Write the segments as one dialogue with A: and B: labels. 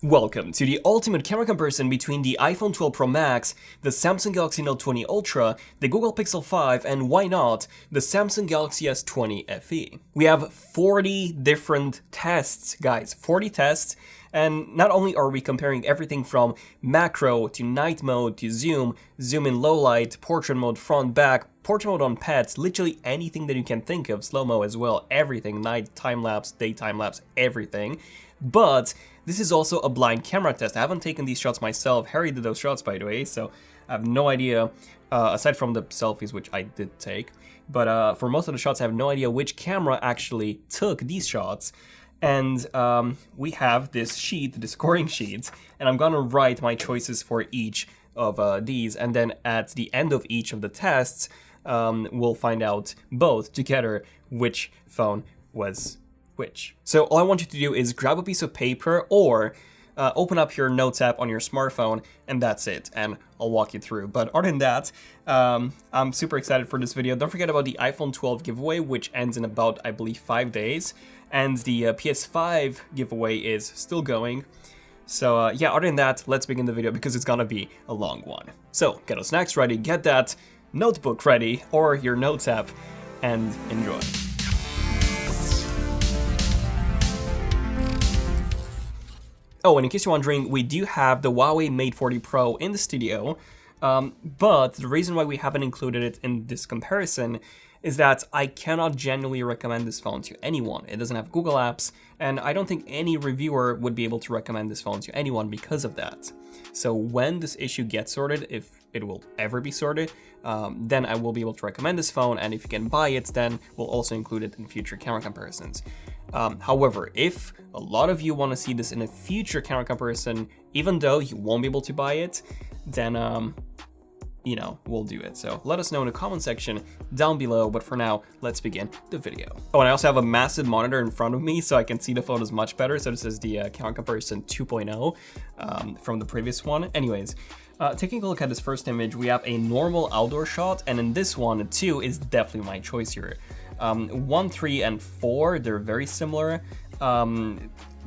A: Welcome to the ultimate camera comparison between the iPhone 12 Pro Max, the Samsung Galaxy Note 20 Ultra, the Google Pixel 5, and why not, the Samsung Galaxy S20 FE. We have 40 different tests, guys, 40 tests, and not only are we comparing everything from macro to night mode to zoom, zoom in low light, portrait mode front back, portrait mode on pets, literally anything that you can think of, slow-mo as well, everything, night time-lapse, day time-lapse, everything. But this is also a blind camera test. I haven't taken these shots myself. Harry did those shots, by the way, so I have no idea, aside from the selfies, which I did take. But for most of the shots, I have no idea which camera actually took these shots. And we have this sheet, the scoring sheet, and I'm gonna write my choices for each of these. And then at the end of each of the tests, we'll find out both together which phone was which. So all I want you to do is grab a piece of paper or open up your Notes app on your smartphone, and that's it, and I'll walk you through. But other than that, I'm super excited for this video. Don't forget about the iPhone 12 giveaway, which ends in about, I believe, 5 days, and the PS5 giveaway is still going. So yeah, other than that, let's begin the video because it's gonna be a long one. So get those snacks ready, get that notebook ready, or your Notes app, and enjoy. Oh, and in case you're wondering, we do have the Huawei Mate 40 Pro in the studio, but the reason why we haven't included it in this comparison is that I cannot genuinely recommend this phone to anyone. It doesn't have Google Apps, and I don't think any reviewer would be able to recommend this phone to anyone because of that. So when this issue gets sorted, if it will ever be sorted, then I will be able to recommend this phone, and if you can buy it, then we'll also include it in future camera comparisons. However, if a lot of you want to see this in a future camera comparison, even though you won't be able to buy it, then, you know, we'll do it. So let us know in the comment section down below, but for now, let's begin the video. Oh, and I also have a massive monitor in front of me so I can see the photos much better. So this is the camera comparison 2.0 from the previous one. Anyways, taking a look at this first image, we have a normal outdoor shot, and in this one, 2 is definitely my choice here. 1, 3, and 4, they're very similar,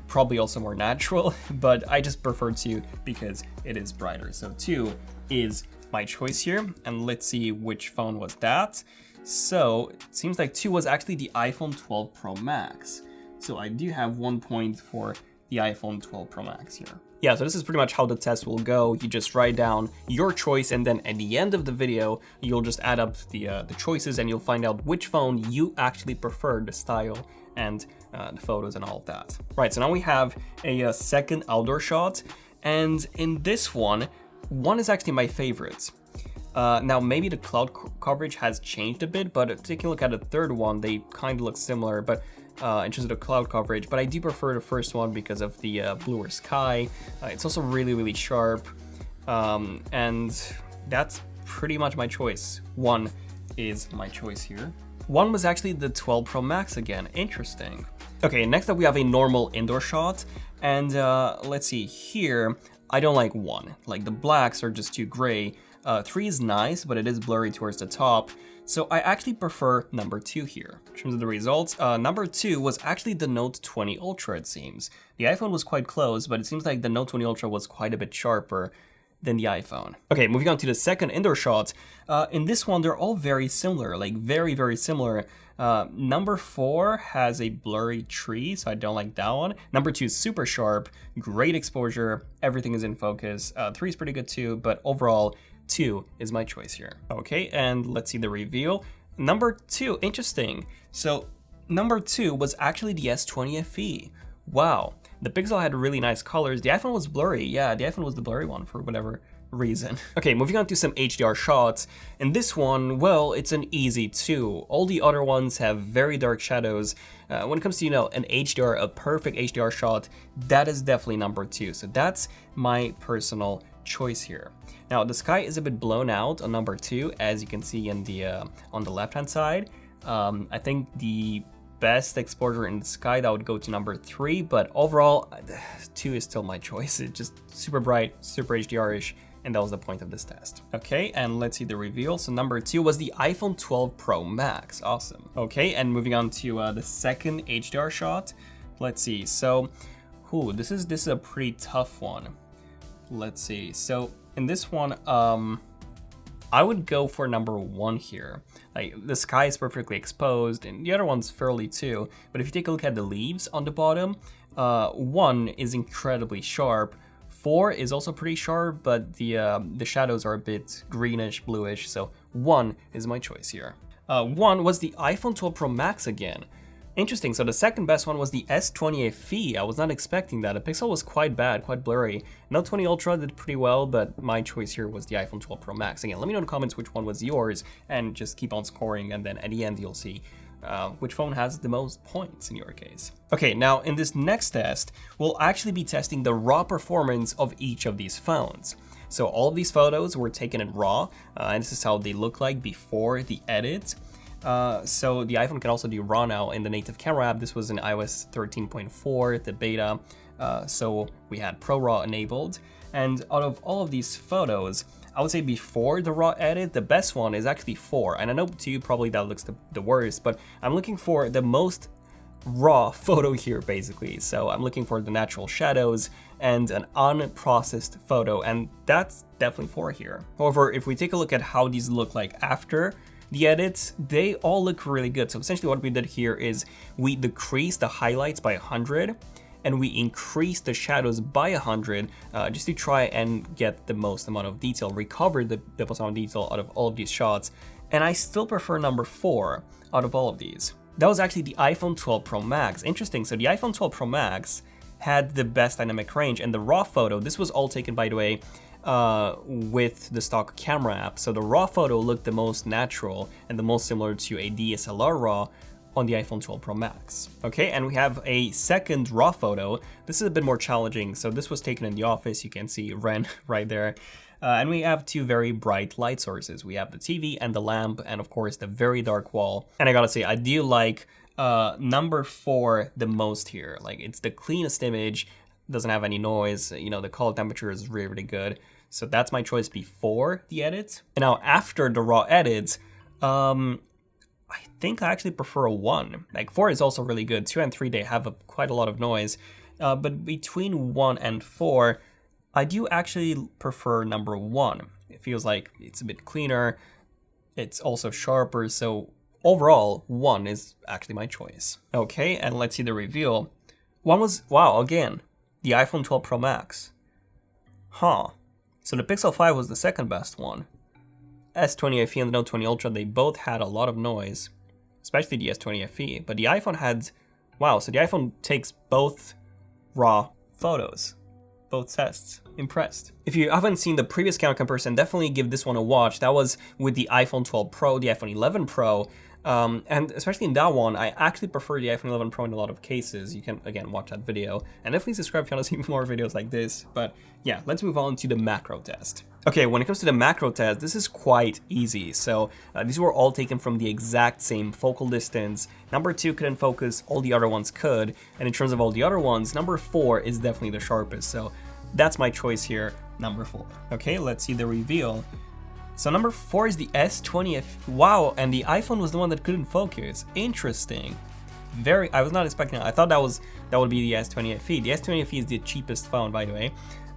A: probably also more natural, but I just prefer 2 because it is brighter. So 2 is my choice here, and let's see which phone was that. So it seems like 2 was actually the iPhone 12 Pro Max. So I do have 1 point for the iPhone 12 Pro Max here. Yeah, so this is pretty much how the test will go. You just write down your choice, and then at the end of the video, you'll just add up the choices, and you'll find out which phone you actually prefer, the style and the photos and all of that. Right, so now we have a second outdoor shot, and in this one is actually my favorite. Now maybe the cloud coverage has changed a bit, but taking a look at the third one, they kind of look similar, but in terms of the cloud coverage, but I do prefer the first one because of the bluer sky. It's also really, really sharp, and that's pretty much my choice. 1 is my choice here. 1 was actually the 12 Pro Max again. Interesting. Okay, next up we have a normal indoor shot, and let's see here. I don't like 1. Like, the blacks are just too gray. 3 is nice, but it is blurry towards the top. So I actually prefer number 2 here. In terms of the results, number 2 was actually the Note 20 Ultra, it seems. The iPhone was quite close, but it seems like the Note 20 Ultra was quite a bit sharper than the iPhone. Okay, moving on to the second indoor shot. In this one, they're all very similar, like very, very similar. Number 4 has a blurry tree, so I don't like that one. Number 2 is super sharp, great exposure, everything is in focus. 3 is pretty good too, but overall, 2 is my choice here. Okay, and let's see the reveal. Number 2, interesting. So number 2 was actually the S20 FE. Wow, the Pixel had really nice colors. The iPhone was blurry. Yeah, the iPhone was the blurry one for whatever reason. Okay, moving on to some HDR shots. In this one, well, it's an easy 2. All the other ones have very dark shadows. When it comes to, you know, an HDR, a perfect HDR shot, that is definitely number 2. So that's my personal choice here. Now the sky is a bit blown out on number 2, as you can see in the on the left hand side. I think the best exposure in the sky, that would go to number 3, but overall 2 is still my choice. It's just super bright, super HDR-ish, and that was the point of this test. Okay, and let's see the reveal. So number 2 was the iPhone 12 Pro Max. Awesome. Okay, and moving on to the second HDR shot. Let's see. So Ooh, this is a pretty tough one. Let's see. So in this one, I would go for number 1 here. Like, the sky is perfectly exposed, and the other one's fairly too. But if you take a look at the leaves on the bottom, 1 is incredibly sharp. 4 is also pretty sharp, but the shadows are a bit greenish, bluish. So 1 is my choice here. 1 was the iPhone 12 Pro Max again. Interesting, so the second best one was the S20 FE. I was not expecting that. The pixel was quite bad, quite blurry. Note 20 Ultra did pretty well, but my choice here was the iPhone 12 Pro Max. Again, let me know in the comments which one was yours, and just keep on scoring, and then at the end you'll see which phone has the most points in your case. Okay, now in this next test, we'll actually be testing the raw performance of each of these phones. So all of these photos were taken in RAW, and this is how they look like before the edit. So the iPhone can also do RAW now in the native camera app. This was in iOS 13.4, the beta, so we had Pro RAW enabled. And out of all of these photos, I would say before the RAW edit, the best one is actually 4. And I know to you probably that looks the worst, but I'm looking for the most raw photo here basically. So I'm looking for the natural shadows and an unprocessed photo, and that's definitely 4 here. However, if we take a look at how these look like after the edits, they all look really good. So essentially what we did here is we decreased the highlights by 100 and we increased the shadows by 100 just to try and get the most amount of detail, recover the most amount of detail out of all of these shots. And I still prefer number 4 out of all of these. That was actually the iPhone 12 Pro Max. Interesting, so the iPhone 12 Pro Max had the best dynamic range, and the raw photo, this was all taken by the way with the stock camera app. So the raw photo looked the most natural and the most similar to a DSLR RAW on the iPhone 12 Pro Max. Okay, and we have a second raw photo. This is a bit more challenging. So this was taken in the office. You can see Ren right there. And we have 2 very bright light sources. We have the TV and the lamp, and of course the very dark wall. And I gotta say, I do like number 4 the most here. Like, it's the cleanest image, doesn't have any noise, you know, the color temperature is really, really good. So that's my choice before the edit. And now after the raw edits, I think I actually prefer a 1. Like, 4 is also really good. 2 and 3, they have quite a lot of noise. But between 1 and 4, I do actually prefer number 1. It feels like it's a bit cleaner. It's also sharper. So overall, 1 is actually my choice. Okay, and let's see the reveal. 1 was, wow, again, the iPhone 12 Pro Max. Huh. So the Pixel 5 was the second best one. S20 FE and the Note 20 Ultra, they both had a lot of noise, especially the S20 FE, but the iPhone had, wow, so the iPhone takes both raw photos, both tests. Impressed. If you haven't seen the previous camera comparison, definitely give this one a watch. That was with the iPhone 12 Pro, the iPhone 11 Pro, and especially in that one, I actually prefer the iPhone 11 Pro in a lot of cases. You can, again, watch that video, and definitely subscribe if you want to see more videos like this. But yeah, let's move on to the macro test. Okay, when it comes to the macro test, this is quite easy. So these were all taken from the exact same focal distance. Number 2 couldn't focus, all the other ones could. And in terms of all the other ones, number 4 is definitely the sharpest. So that's my choice here, number 4. Okay, let's see the reveal. So number 4 is the S20 FE. Wow, and the iPhone was the one that couldn't focus. Interesting. I was not expecting that. I thought that would be the S20 FE. The S20 FE is the cheapest phone, by the way.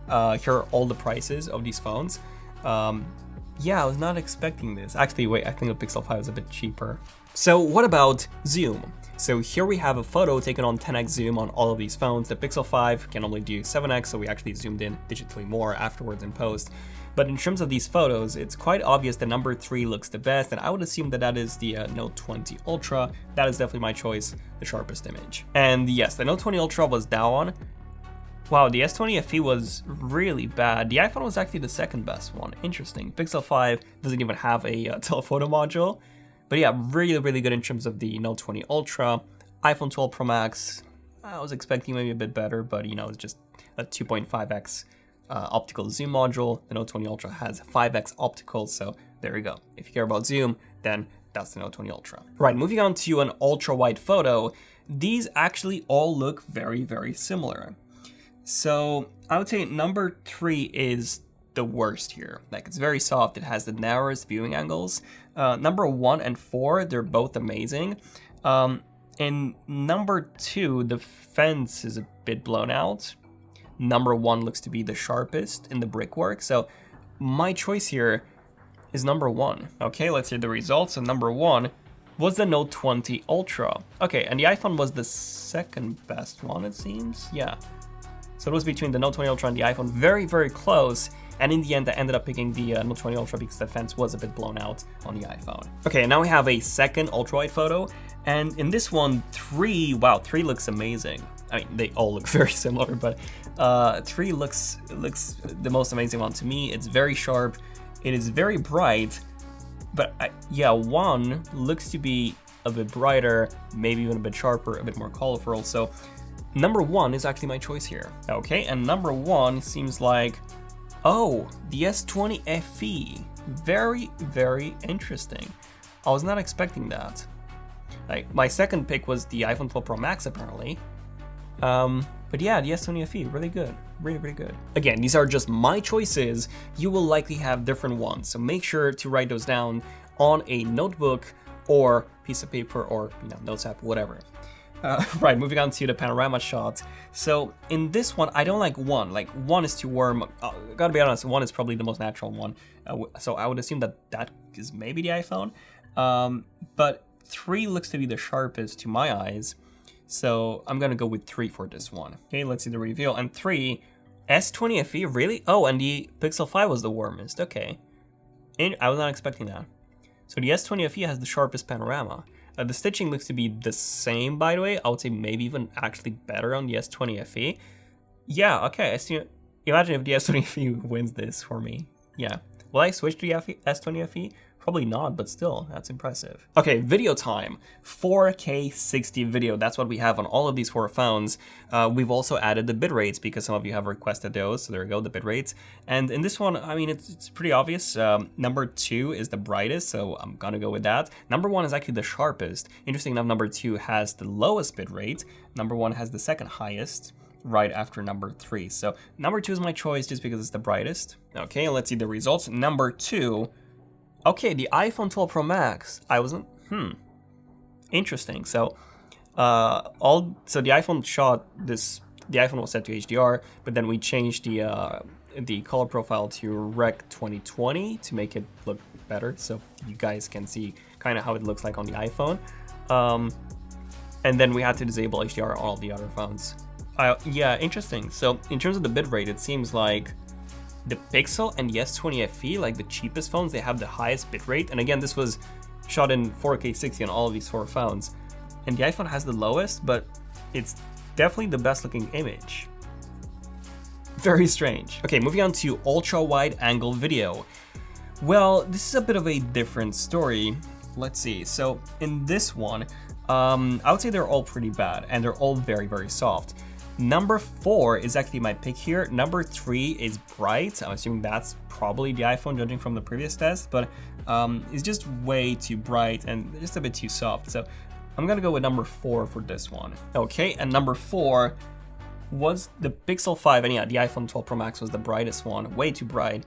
A: Here are all the prices of these phones. Yeah, I was not expecting this. Actually, wait, I think the Pixel 5 is a bit cheaper. So what about zoom? So here we have a photo taken on 10x zoom on all of these phones. The Pixel 5 can only do 7x, so we actually zoomed in digitally more afterwards in post. But in terms of these photos, it's quite obvious that number 3 looks the best, and I would assume that that is the Note 20 Ultra. That is definitely my choice, the sharpest image. And yes, the Note 20 Ultra was that one. Wow, the S20 FE was really bad. The iPhone was actually the second best one. Interesting. Pixel 5 doesn't even have a telephoto module. But yeah, really, really good in terms of the Note 20 Ultra. iPhone 12 Pro Max, I was expecting maybe a bit better, but you know, it's just a 2.5x optical zoom module. The Note 20 Ultra has 5x optical, so there you go. If you care about zoom, then that's the Note 20 Ultra. Right, moving on to an ultra-wide photo. These actually all look very, very similar. So I would say number 3 is the worst here. Like, it's very soft. It has the narrowest viewing angles. Number 1 and 4, they're both amazing. in number 2, the fence is a bit blown out. Number 1 looks to be the sharpest in the brickwork. So my choice here is number 1. Okay, let's see the results. So number 1 was the Note 20 Ultra. Okay, and the iPhone was the second best one, it seems. Yeah. So it was between the Note 20 Ultra and the iPhone. Very, very close. And in the end, I ended up picking the Note 20 Ultra because the fence was a bit blown out on the iPhone. Okay, and now we have a second ultra-wide photo. And in this one, 3 looks amazing. I mean, they all look very similar, but 3 looks the most amazing one to me. It's very sharp. It is very bright. But yeah, 1 looks to be a bit brighter, maybe even a bit sharper, a bit more colorful. So number 1 is actually my choice here. Okay, and number 1 seems like, oh, the S20 FE. Very, very interesting. I was not expecting that. Like, my second pick was the iPhone 12 Pro Max, apparently. But yeah, the S20 FE, really good. Really, really good. Again, these are just my choices. You will likely have different ones, so make sure to write those down on a notebook or piece of paper or, notes app, whatever. Right, moving on to the panorama shot. So in this one, I don't like 1. Like, 1 is too warm. Gotta be honest, 1 is probably the most natural one. So I would assume that is maybe the iPhone. But 3 looks to be the sharpest to my eyes. So I'm gonna go with 3 for this one. Okay, let's see the reveal. And 3, S20 FE, really? Oh, and the Pixel 5 was the warmest. Okay, I was not expecting that. So the S20 FE has the sharpest panorama. The stitching looks to be the same, by the way. I would say maybe even actually better on the S20 FE. Yeah, okay. Imagine if the S20 FE wins this for me. Yeah. Will I switch to the S20 FE? Probably not, but still, that's impressive. Okay, video time. 4K 60 video. That's what we have on all of these 4 phones. We've also added the bit rates because some of you have requested those. So there we go, the bit rates. And in this one, I mean, it's pretty obvious. Number 2 is the brightest, so I'm gonna go with that. Number 1 is actually the sharpest. Interesting enough, number 2 has the lowest bit rate. Number 1 has the second highest, right after number 3. So number 2 is my choice just because it's the brightest. Okay, let's see the results. Number 2. Okay, the iPhone 12 Pro Max. I wasn't. Interesting. So, the iPhone shot this. The iPhone was set to HDR, but then we changed the color profile to Rec 2020 to make it look better, so you guys can see kind of how it looks like on the iPhone. And then we had to disable HDR on all the other phones. Yeah, interesting. So in terms of the bitrate, it seems like the Pixel and the S20 FE, like the cheapest phones, they have the highest bitrate. And again, this was shot in 4K 60 on all of these 4 phones. And the iPhone has the lowest, but it's definitely the best looking image. Very strange. Okay, moving on to ultra wide angle video. Well, this is a bit of a different story. Let's see. So in this one, I would say they're all pretty bad and they're all very, very soft. Number 4 is actually my pick here. Number 3 is bright. I'm assuming that's probably the iPhone, judging from the previous test, but it's just way too bright and just a bit too soft. So I'm gonna go with number 4 for this one. Okay, and number 4 was the Pixel 5, and yeah, the iPhone 12 Pro Max was the brightest one, way too bright.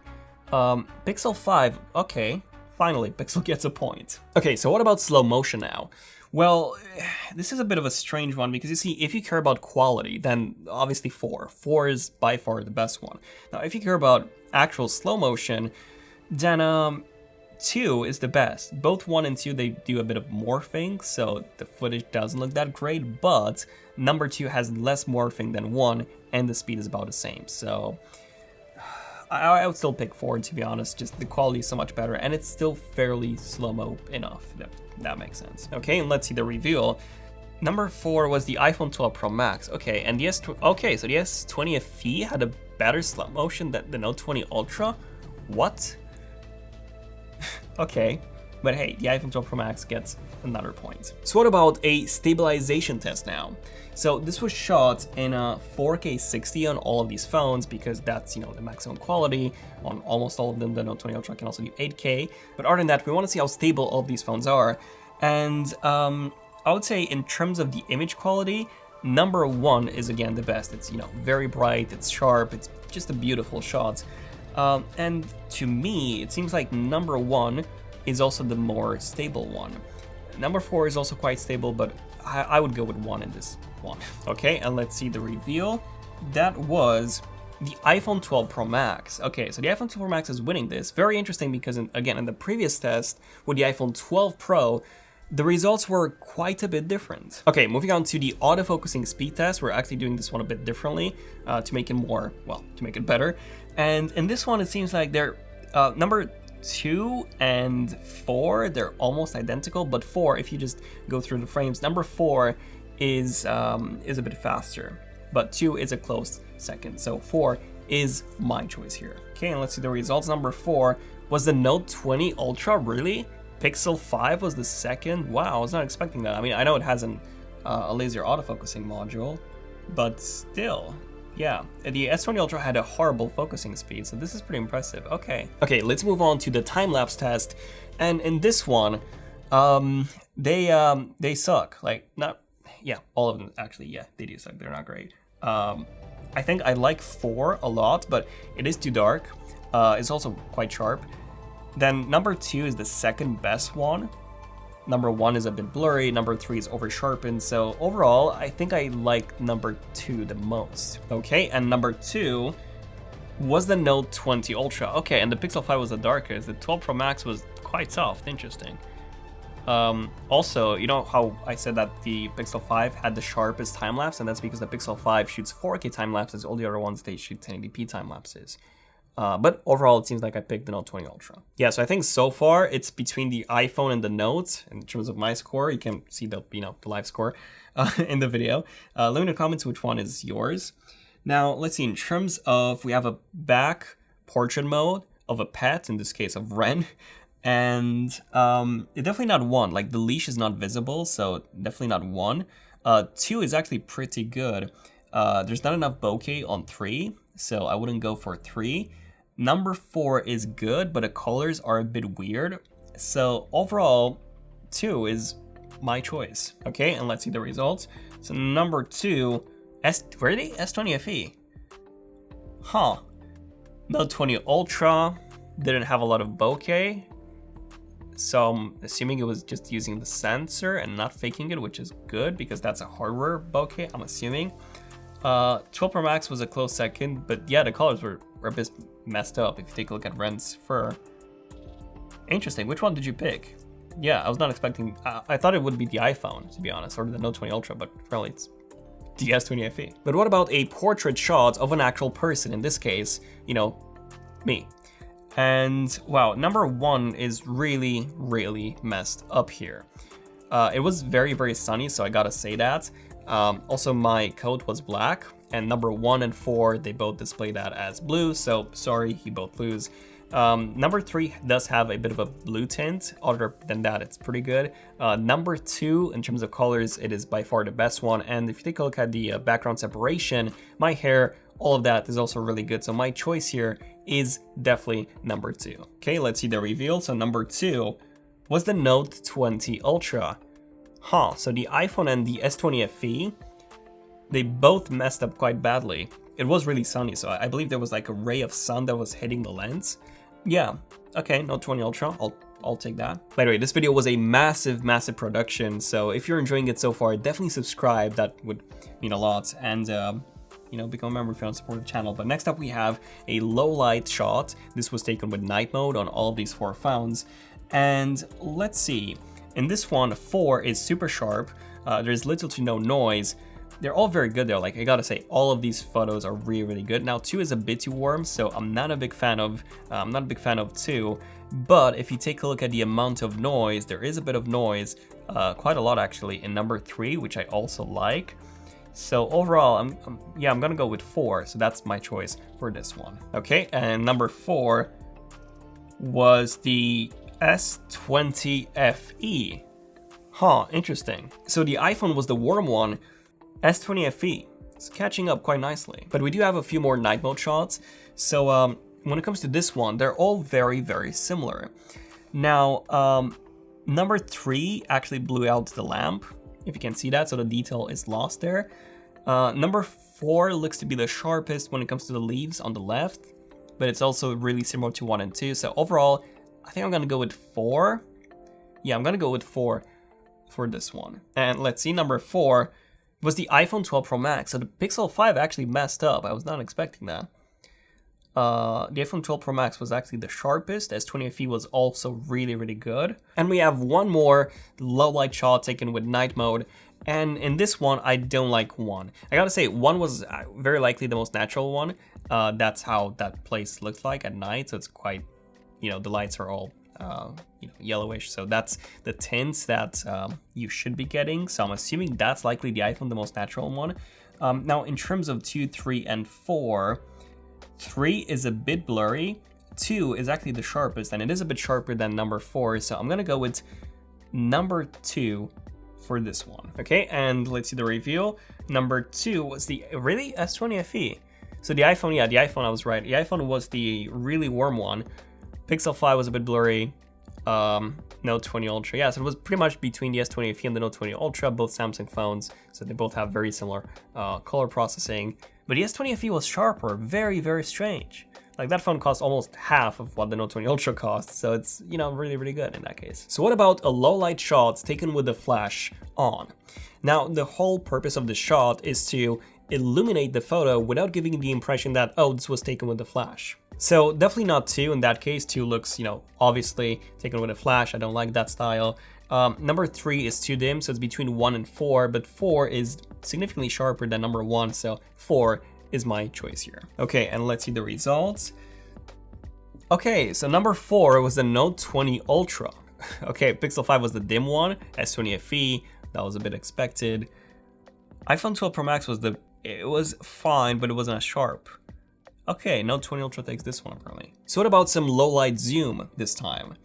A: Pixel 5, okay, finally, Pixel gets a point. Okay, so what about slow motion now? Well, this is a bit of a strange one because you see, if you care about quality, then obviously 4. 4 is by far the best one. Now, if you care about actual slow motion, then 2 is the best. Both 1 and 2, they do a bit of morphing, so the footage doesn't look that great, but number 2 has less morphing than 1, and the speed is about the same. So I would still pick 4, to be honest. Just the quality is so much better, and it's still fairly slow-mo enough. That makes sense. Okay, and let's see the reveal. Number 4 was the iPhone 12 Pro Max. Okay, and the so the S20 FE had a better slow motion than the Note 20 Ultra. What? Okay, but hey, the iPhone 12 Pro Max gets another point. So what about a stabilization test now? So this was shot in a 4K 60 on all of these phones because that's, you know, the maximum quality on almost all of them. The Note 20 Ultra can also do 8K. But other than that, we want to see how stable all of these phones are. And I would say in terms of the image quality, number 1 is again the best. It's, you know, very bright, it's sharp, it's just a beautiful shot. And to me, it seems like number 1 is also the more stable one. Number 4 is also quite stable, but I would go with 1 in this one. Okay, and let's see the reveal. That was the iPhone 12 Pro Max. Okay, so the iPhone 12 Pro Max is winning this. Very interesting because, again, in the previous test with the iPhone 12 Pro, the results were quite a bit different. Okay, moving on to the autofocusing speed test. We're actually doing this one a bit differently to make it more, well, to make it better. And in this one, it seems like they're number 2 and 4, they're almost identical, but 4, if you just go through the frames, number 4 is a bit faster, but 2 is a close second. So 4 is my choice here. Okay, and let's see the results. Number 4 was the Note 20 Ultra, really? Pixel 5 was the second? Wow, I was not expecting that. I mean, I know it has a laser autofocusing module, but still, yeah. The S20 Ultra had a horrible focusing speed, so this is pretty impressive. Okay, let's move on to the time-lapse test. And in this one, they suck. Like, not, yeah, all of them actually, yeah, they do suck. They're not great. I think I like 4 a lot, but it is too dark. It's also quite sharp. Then number 2 is the second best one. Number 1 is a bit blurry. Number 3 is over sharpened. So overall, I think I like number 2 the most. Okay, and number 2 was the Note 20 Ultra. Okay, and the Pixel 5 was the darkest. The 12 Pro Max was quite soft. Interesting. Also, you know how I said that the Pixel 5 had the sharpest time lapse, and that's because the Pixel 5 shoots 4K time lapses. All the other ones, they shoot 1080p time lapses. But overall, it seems like I picked the Note 20 Ultra. Yeah, so I think so far it's between the iPhone and the Note in terms of my score. You can see the the live score in the video. Let me know in the comments which one is yours. Now let's see. In terms of, we have a back portrait mode of a pet, in this case of Ren, and it's definitely not 1. Like, the leash is not visible, so definitely not 1. 2 is actually pretty good. There's not enough bokeh on 3, so I wouldn't go for 3. Number 4 is good, but the colors are a bit weird. So overall, 2 is my choice. Okay, and let's see the results. So number 2, really? S20 FE? Huh. Note 20 Ultra didn't have a lot of bokeh. So I'm assuming it was just using the sensor and not faking it, which is good because that's a hardware bokeh, I'm assuming. 12 Pro Max was a close second, but yeah, the colors were a bit messed up if you take a look at Ren's fur. Interesting. Which one did you pick? Yeah, I was not expecting, I thought it would be the iPhone, to be honest, or the Note 20 Ultra, but apparently it's the S20 FE. But what about a portrait shot of an actual person? In this case, me. And wow, number 1 is really, really messed up here. It was very, very sunny, so I gotta say that. Also, my coat was black, and number 1 and 4, they both display that as blue, so sorry, you both lose. Number 3 does have a bit of a blue tint. Other than that, it's pretty good. Number 2, in terms of colors, it is by far the best one. And if you take a look at the background separation, my hair, all of that is also really good. So my choice here is definitely number 2. Okay, let's see the reveal. So number 2 was the Note 20 Ultra. Huh, so the iPhone and the S20 FE, they both messed up quite badly. It was really sunny, so I believe there was like a ray of sun that was hitting the lens. Yeah, okay, Note 20 Ultra, I'll take that. By the way, this video was a massive, massive production, so if you're enjoying it so far, definitely subscribe. That would mean a lot, and become a member if you want to support the channel. But next up we have a low light shot. This was taken with night mode on all of these 4 phones. And let's see, in this one, 4 is super sharp. There's little to no noise. They're all very good though. Like, I gotta say, all of these photos are really, really good. Now 2 is a bit too warm, so I'm not a big fan of 2. But if you take a look at the amount of noise, there is a bit of noise, quite a lot actually, in number 3, which I also like. So overall, I'm gonna go with 4. So that's my choice for this one. Okay, and number 4 was the S20 FE. Huh, interesting. So the iPhone was the warm one. S20 FE is catching up quite nicely. But we do have a few more night mode shots. So when it comes to this one, they're all very, very similar. Now, number 3 actually blew out the lamp, if you can see that, so the detail is lost there. Number 4 looks to be the sharpest when it comes to the leaves on the left, but it's also really similar to 1 and 2. So overall, I think I'm gonna go with 4. Yeah, I'm gonna go with 4. for this one. And let's see, number 4 was the iPhone 12 Pro Max. So the Pixel 5 actually messed up. I was not expecting that. The iPhone 12 Pro Max was actually the sharpest. S20 FE was also really, really good. And we have one more low light shot taken with night mode. And in this one, I don't like 1. I gotta say, 1 was very likely the most natural one. That's how that place looks like at night. So it's quite, the lights are all yellowish. So that's the tints that you should be getting. So I'm assuming that's likely the iPhone, the most natural one. Now, in terms of 2, 3, and 4, 3 is a bit blurry. 2 is actually the sharpest, and it is a bit sharper than number 4. So I'm gonna go with number 2 for this one. Okay, and let's see the review. Number 2 was the S20 FE. So the iPhone, the iPhone, I was right. The iPhone was the really warm one. Pixel 5 was a bit blurry. Note 20 Ultra, yeah, so it was pretty much between the S20 FE and the Note 20 Ultra, both Samsung phones, so they both have very similar color processing. But the S20 FE was sharper, very, very strange. Like, that phone cost almost half of what the Note 20 Ultra costs, so it's, really, really good in that case. So what about a low light shot taken with the flash on? Now, the whole purpose of the shot is to illuminate the photo without giving the impression that, oh, this was taken with the flash. So definitely not 2 in that case. 2 looks, obviously taken with a flash. I don't like that style. Number 3 is too dim, so it's between 1 and 4, but 4 is significantly sharper than number 1, so 4 is my choice here. Okay, and let's see the results. Okay, so number 4 was the Note 20 Ultra. Okay, Pixel 5 was the dim one, S20 FE, that was a bit expected. iPhone 12 Pro Max it was fine, but it wasn't as sharp. Okay, Note 20 Ultra takes this one apparently. So what about some low light zoom this time?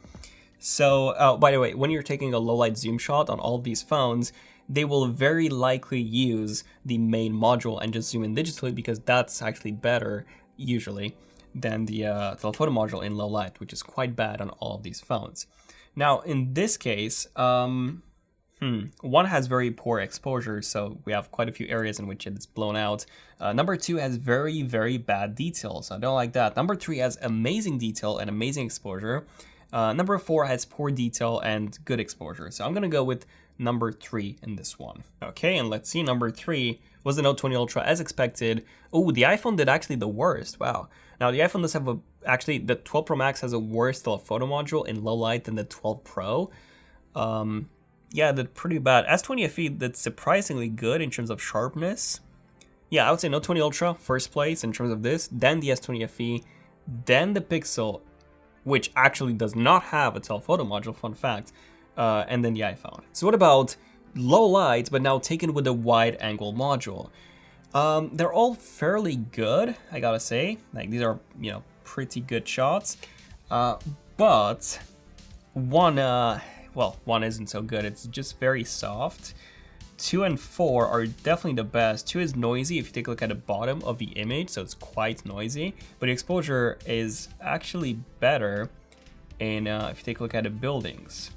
A: So, by the way, when you're taking a low light zoom shot on all of these phones, they will very likely use the main module and just zoom in digitally, because that's actually better, usually, than the telephoto module in low light, which is quite bad on all of these phones. Now, in this case, 1 has very poor exposure, so we have quite a few areas in which it's blown out. Number 2 has very, very bad detail, so I don't like that. Number 3 has amazing detail and amazing exposure. Number 4 has poor detail and good exposure, so I'm gonna go with number 3 in this one. Okay, and let's see, number 3 was the Note 20 Ultra as expected. Oh, the iPhone did actually the worst, wow. Now the iPhone does have actually the 12 Pro Max has a worse telephoto module in low light than the 12 Pro. Yeah, did pretty bad. S20 FE did surprisingly good in terms of sharpness. Yeah, I would say Note 20 Ultra, first place in terms of this, then the S20 FE, then the Pixel, which actually does not have a telephoto module, fun fact, and then the iPhone. So what about low light, but now taken with a wide angle module? They're all fairly good, I gotta say. Like, these are, pretty good shots. But one isn't so good. It's just very soft. 2 and 4 are definitely the best. 2 is noisy if you take a look at the bottom of the image, so it's quite noisy. But the exposure is actually better if you take a look at the buildings.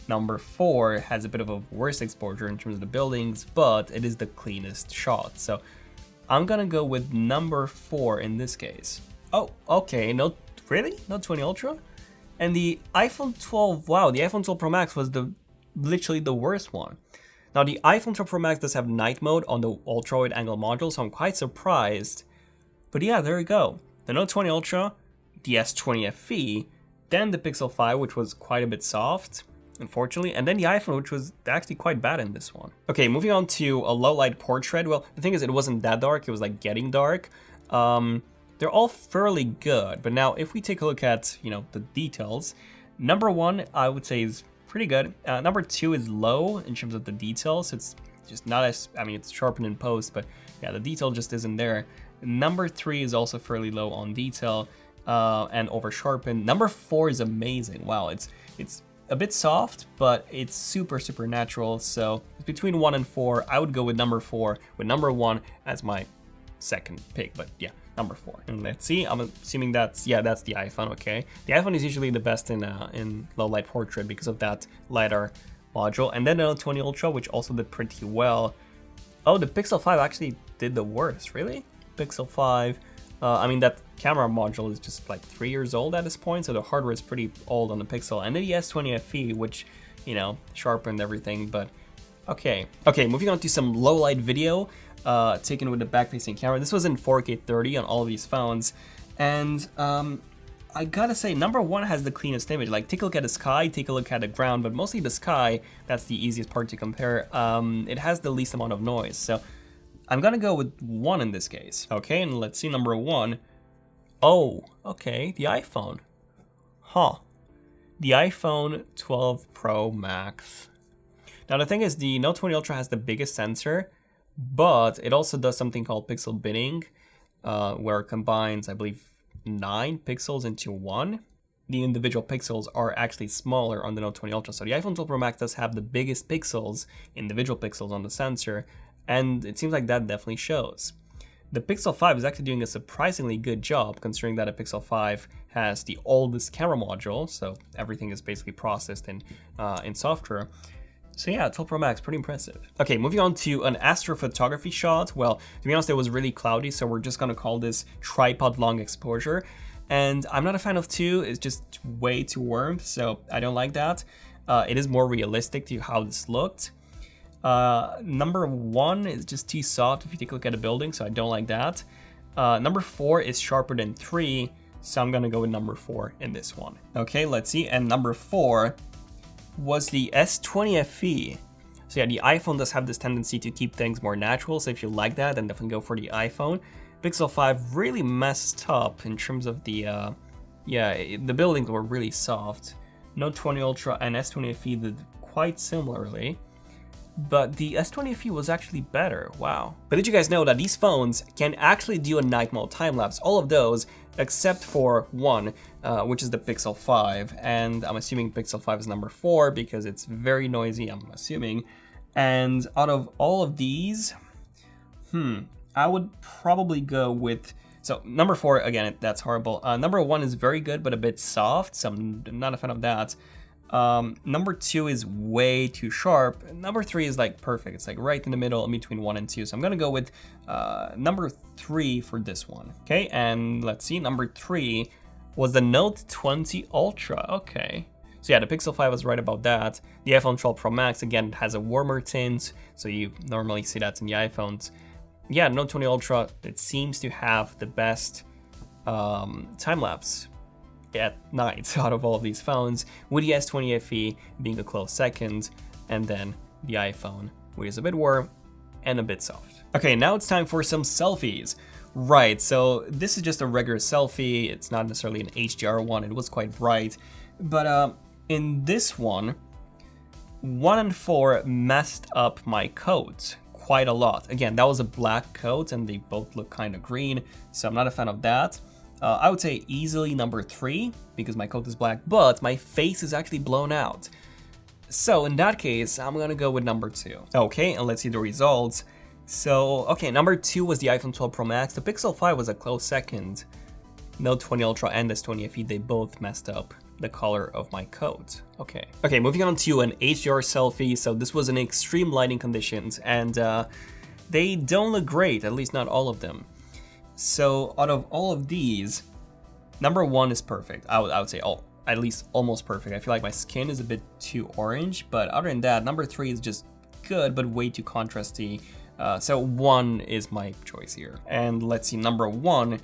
A: Number 4 has a bit of a worse exposure in terms of the buildings, but it is the cleanest shot. So I'm gonna go with number 4 in this case. Oh, okay, really? Note 20 Ultra? And the iPhone 12, wow, the iPhone 12 Pro Max was literally the worst one. Now the iPhone 12 Pro Max does have night mode on the ultra-wide angle module, so I'm quite surprised. But yeah, there we go. The Note 20 Ultra, the S20 FE, then the Pixel 5, which was quite a bit soft, unfortunately, and then the iPhone, which was actually quite bad in this one. Okay, moving on to a low light portrait. Well, the thing is, it wasn't that dark, it was like getting dark. They're all fairly good, but now if we take a look at, the details, number 1, I would say is pretty good. Number 2 is low in terms of the details. It's just not as, it's sharpened in post, but yeah, the detail just isn't there. Number 3 is also fairly low on detail and over sharpened. Number 4 is amazing. Wow, it's a bit soft, but it's super, super natural. So between 1 and 4, I would go with number 4, with number 1 as my second pick, but yeah, number 4. And let's see, I'm assuming that's the iPhone. Okay, the iPhone is usually the best in low light portrait because of that LiDAR module, and then the Note 20 Ultra, which also did pretty well. Oh, the Pixel 5 actually did the worst. Really? Pixel 5, that camera module is just like 3 years old at this point, so the hardware is pretty old on the Pixel. And then the S20 FE, which you know, sharpened everything, but okay. Okay, moving on to some low light video taken with the back-facing camera. This was in 4K 30 on all of these phones, and I gotta say, number one has the cleanest image. Like, take a look at the sky, take a look at the ground, but mostly the sky, that's the easiest part to compare. It has the least amount of noise, so I'm gonna go with 1 in this case. Okay, and let's see number 1. Oh, okay, the iPhone. Huh. The iPhone 12 Pro Max. Now the thing is, the Note 20 Ultra has the biggest sensor, but it also does something called pixel binning, where it combines, I believe, 9 pixels into 1. The individual pixels are actually smaller on the Note 20 Ultra. So the iPhone 12 Pro Max does have the biggest pixels, individual pixels on the sensor, and it seems like that definitely shows. The Pixel 5 is actually doing a surprisingly good job, considering that a Pixel 5 has the oldest camera module, so everything is basically processed in software. So yeah, 12 Pro Max, pretty impressive. Okay, moving on to an astrophotography shot. Well, to be honest, it was really cloudy, so we're just gonna call this tripod long exposure. And I'm not a fan of 2, it's just way too warm, so I don't like that. It is more realistic to how this looked. Number 1 is just too soft if you take a look at a building, so I don't like that. Number 4 is sharper than 3, so I'm gonna go with number 4 in this one. Okay, let's see, and number 4 was the S20 FE. So yeah, the iPhone does have this tendency to keep things more natural, so if you like that, then definitely go for the iPhone. Pixel 5 really messed up in terms of the, the buildings were really soft. Note 20 Ultra and S20 FE did quite similarly, but the S20 FE was actually better, wow. But did you guys know that these phones can actually do a night mode time-lapse? All of those, except for one, which is the Pixel 5, and I'm assuming Pixel 5 is number 4 because it's very noisy, I'm assuming. And out of all of these, I would probably go with, so number 4, again, that's horrible. Number 1 is very good, but a bit soft, so I'm not a fan of that. Number 2 is way too sharp. Number 3 is like perfect. It's like right in the middle in between 1 and 2. So I'm gonna go with number 3 for this one. Okay, and let's see, number 3 was the Note 20 Ultra. Okay. So yeah, the Pixel 5 was right about that. The iPhone 12 Pro Max, again, has a warmer tint, so you normally see that in the iPhones. Yeah, Note 20 Ultra, it seems to have the best time-lapse at night out of all of these phones, with the S20 FE being a close second, and then the iPhone, which is a bit warm and a bit soft. Okay, now it's time for some selfies. Right, so this is just a regular selfie, it's not necessarily an HDR one, it was quite bright, but in this one, 1 and 4 messed up my coat quite a lot. Again, that was a black coat and they both look kind of green, so I'm not a fan of that. I would say easily number 3 because my coat is black, but my face is actually blown out. So in that case, I'm gonna go with number 2. Okay, and let's see the results. So, okay, number 2 was the iPhone 12 Pro Max. The Pixel 5 was a close second. Note 20 Ultra and S20 FE, they both messed up the color of my coat. Okay. Okay, moving on to an HDR selfie. So this was in extreme lighting conditions, and they don't look great, at least not all of them. So out of all of these, number 1 is perfect. I would say at least almost perfect. I feel like my skin is a bit too orange, but other than that, number 3 is just good, but way too contrasty. So 1 is my choice here. And let's see, number 1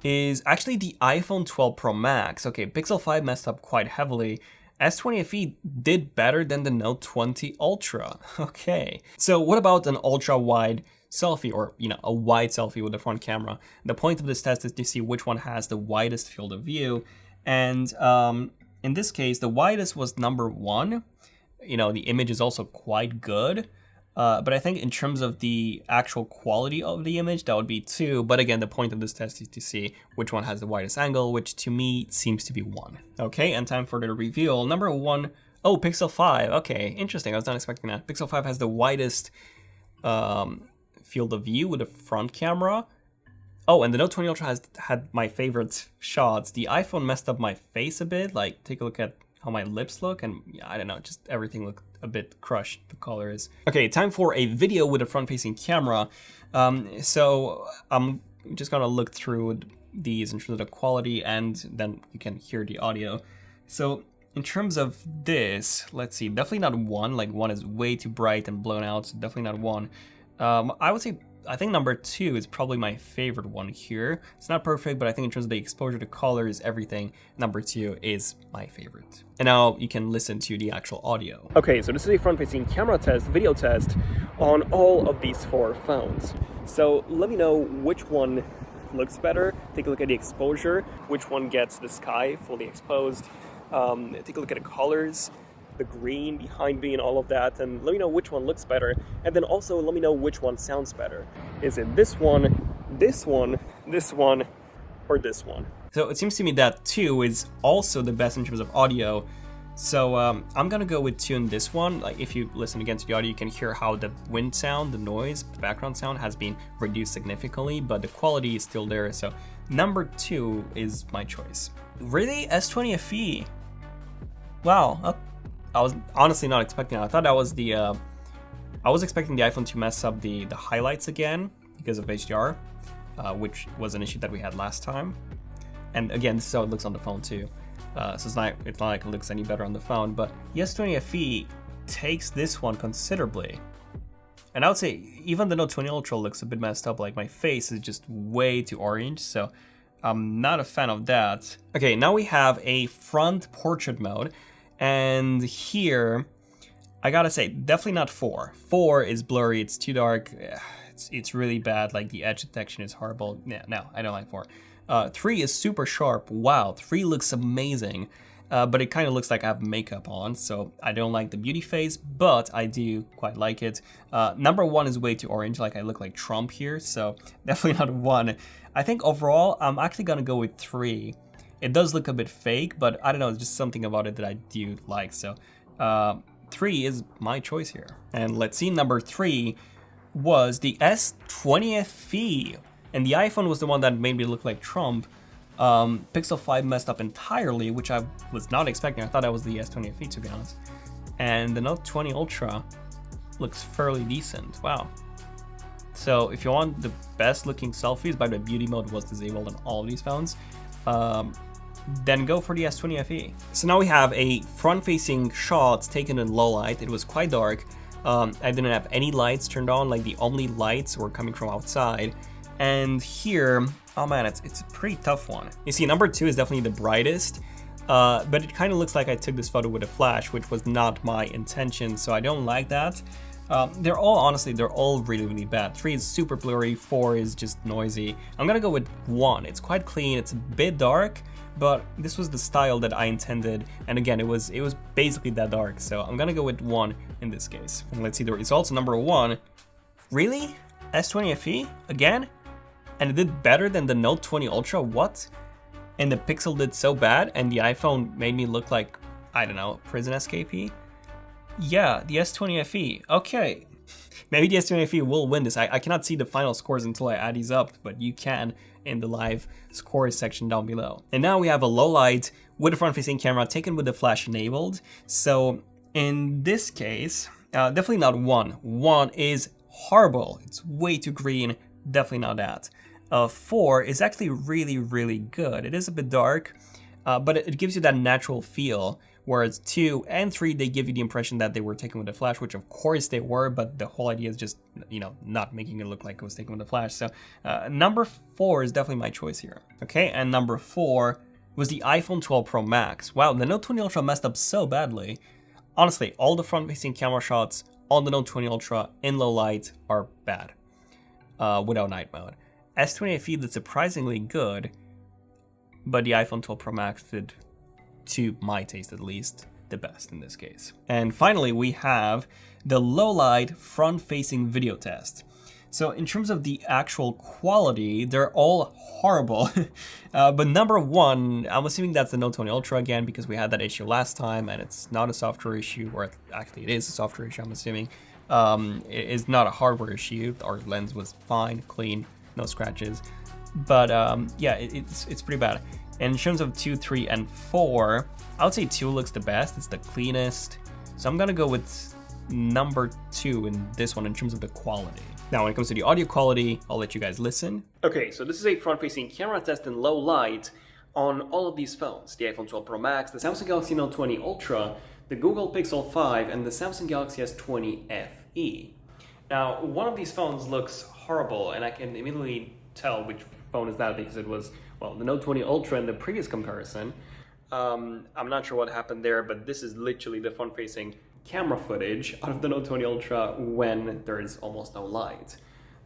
A: is actually the iPhone 12 Pro Max. Okay, Pixel 5 messed up quite heavily. S20 FE did better than the Note 20 Ultra. Okay, so what about an ultra-wide selfie, or a wide selfie with the front camera? The point of this test is to see which one has the widest field of view, and in this case, the widest was number 1. The image is also quite good. But I think in terms of the actual quality of the image, that would be 2. But again, the point of this test is to see which one has the widest angle, which to me seems to be 1. Okay, and time for the reveal. Number 1, oh, Pixel 5. Okay, interesting. I was not expecting that. Pixel 5 has the widest field of view with the front camera. Oh, and the Note 20 Ultra had my favorite shots. The iPhone messed up my face a bit. Like, take a look at how my lips look, and yeah, I don't know, just everything looked a bit crushed, the color is. Okay, time for a video with a front-facing camera. So I'm just gonna look through these in terms of the quality, and then you can hear the audio. So in terms of this, let's see, definitely not 1. Like 1 is way too bright and blown out, so definitely not 1. I would say, I think number 2 is probably my favorite one here. It's not perfect, but I think in terms of the exposure to colors, everything, number 2 is my favorite. And now you can listen to the actual audio. Okay, so this is a front-facing camera test, video test on all of these 4 phones. So let me know which one looks better. Take a look at the exposure, which one gets the sky fully exposed. Take a look at the colors, the green behind me and all of that, and let me know which one looks better. And then also let me know which one sounds better. Is it this one, this one, this one, or this one? So it seems to me that 2 is also the best in terms of audio. So I'm gonna go with 2 in this one. Like if you listen again to the audio, you can hear how the wind sound, the noise, the background sound has been reduced significantly, but the quality is still there. So number 2 is my choice. Really? S20 FE? Wow, I was honestly not expecting that. I thought that was the, I was expecting the iPhone to mess up the highlights again because of HDR, which was an issue that we had last time. And again, this is how it looks on the phone too. So it's not like it looks any better on the phone, but the S20 FE takes this one considerably. And I would say even the Note 20 Ultra looks a bit messed up, like my face is just way too orange, so I'm not a fan of that. Okay, now we have a front portrait mode. And here, I gotta say, definitely not 4. 4 is blurry, it's too dark, it's really bad, like the edge detection is horrible. Yeah, no, I don't like 4. 3 is super sharp, wow, 3 looks amazing, but it kind of looks like I have makeup on, so I don't like the beauty phase, but I do quite like it. Number 1 is way too orange, like I look like Trump here, so definitely not 1. I think overall, I'm actually gonna go with 3. It does look a bit fake, but I don't know, it's just something about it that I do like. So 3 is my choice here. And let's see, number 3 was the S20 FE. And the iPhone was the one that made me look like Trump. Pixel 5 messed up entirely, which I was not expecting. I thought that was the S20 FE, to be honest. And the Note 20 Ultra looks fairly decent. Wow. So if you want the best looking selfies, by the way, beauty mode was disabled on all of these phones, then go for the S20 FE. So now we have a front-facing shot taken in low light. It was quite dark. I didn't have any lights turned on, like the only lights were coming from outside. And here, oh man, it's a pretty tough one. You see, number 2 is definitely the brightest, but it kind of looks like I took this photo with a flash, which was not my intention, so I don't like that. They're all, honestly, they're all really, really bad. 3 is super blurry, 4 is just noisy. I'm gonna go with 1. It's quite clean, it's a bit dark, but this was the style that I intended, and again, it was basically that dark, so I'm gonna go with 1 in this case. And let's see the results. Number 1, really? S20 FE? Again? And it did better than the Note 20 Ultra? What? And the Pixel did so bad, and the iPhone made me look like, I don't know, prison escapee? Yeah, the S20 FE. Okay, maybe the S20 FE will win this. I cannot see the final scores until I add these up, but you can in the live scores section down below. And now we have a low light with a front-facing camera taken with the flash enabled. So in this case, definitely not 1. 1 is horrible. It's way too green. Definitely not that. 4 is actually really, really good. It is a bit dark, but it gives you that natural feel. Whereas 2 and 3, they give you the impression that they were taken with a flash, which of course they were, but the whole idea is just, you know, not making it look like it was taken with a flash. So number 4 is definitely my choice here. Okay, and number 4 was the iPhone 12 Pro Max. Wow, the Note 20 Ultra messed up so badly. Honestly, all the front-facing camera shots on the Note 20 Ultra in low light are bad without night mode. S20 FE did surprisingly good, but the iPhone 12 Pro Max did, to my taste at least, the best in this case. And finally, we have the low light front-facing video test. So in terms of the actual quality, they're all horrible. But number 1, I'm assuming that's the Note 20 Ultra again, because we had that issue last time, and it's not a software issue, or actually it is a software issue, I'm assuming. It is not a hardware issue. Our lens was fine, clean, no scratches. But yeah, it's pretty bad. And in terms of 2, 3, and 4, I would say 2 looks the best. It's the cleanest. So I'm gonna go with number 2 in this one in terms of the quality. Now, when it comes to the audio quality, I'll let you guys listen. Okay, so this is a front-facing camera test in low light on all of these phones, the iPhone 12 Pro Max, the Samsung Galaxy Note 20 Ultra, the Google Pixel 5, and the Samsung Galaxy S20 FE. Now, one of these phones looks horrible, and I can immediately tell which phone is that because it was, well, the Note 20 Ultra in the previous comparison. I'm not sure what happened there, but this is literally the front-facing camera footage out of the Note 20 Ultra when there is almost no light.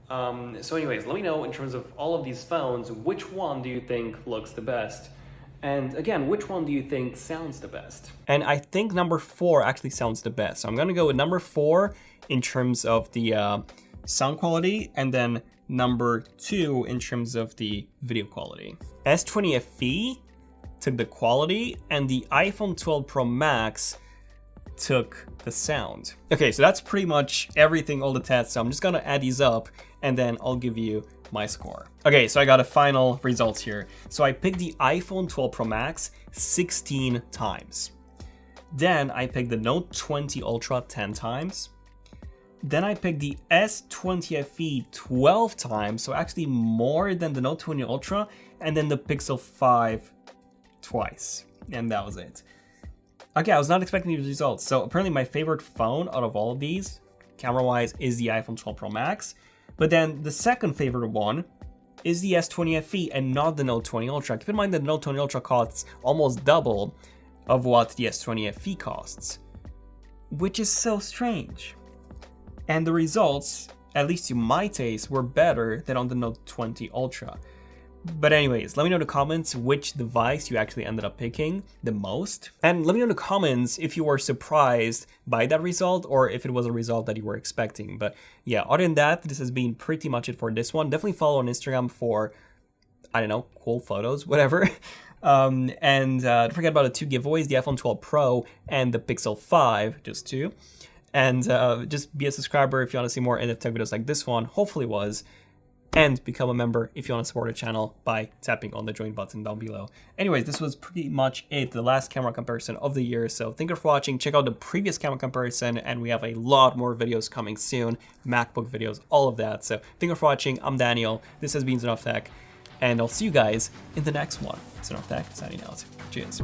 A: So anyways, let me know in terms of all of these phones, which one do you think looks the best? And again, which one do you think sounds the best? And I think number 4 actually sounds the best. So I'm gonna go with number 4 in terms of the sound quality, and then number 2 in terms of the video quality. S20 FE took the quality, and the iPhone 12 Pro Max took the sound. Okay, so that's pretty much everything, all the tests. So I'm just gonna add these up, and then I'll give you my score. Okay, so I got a final results here. So I picked the iPhone 12 Pro Max 16 times. Then I picked the Note 20 Ultra 10 times. Then I picked the S20 FE 12 times, so actually more than the Note 20 Ultra, and then the Pixel 5 twice, and that was it. Okay, I was not expecting these results. So apparently my favorite phone out of all of these, camera-wise, is the iPhone 12 Pro Max. But then the second favorite one is the S20 FE and not the Note 20 Ultra. Keep in mind that the Note 20 Ultra costs almost double of what the S20 FE costs, which is so strange. And the results, at least to my taste, were better than on the Note 20 Ultra. But anyways, let me know in the comments which device you actually ended up picking the most. And let me know in the comments if you were surprised by that result or if it was a result that you were expecting. But yeah, other than that, this has been pretty much it for this one. Definitely follow on Instagram for, I don't know, cool photos, whatever. Don't forget about the 2 giveaways, the iPhone 12 Pro and the Pixel 5, just 2. And just be a subscriber if you want to see more in-depth tech videos like this one, hopefully was. And become a member if you want to support the channel by tapping on the join button down below. Anyways, this was pretty much it, the last camera comparison of the year. So thank you for watching. Check out the previous camera comparison, and we have a lot more videos coming soon, MacBook videos, all of that. So thank you for watching. I'm Daniel. This has been ZONEofTECH, and I'll see you guys in the next one. ZONEofTECH signing out. Cheers.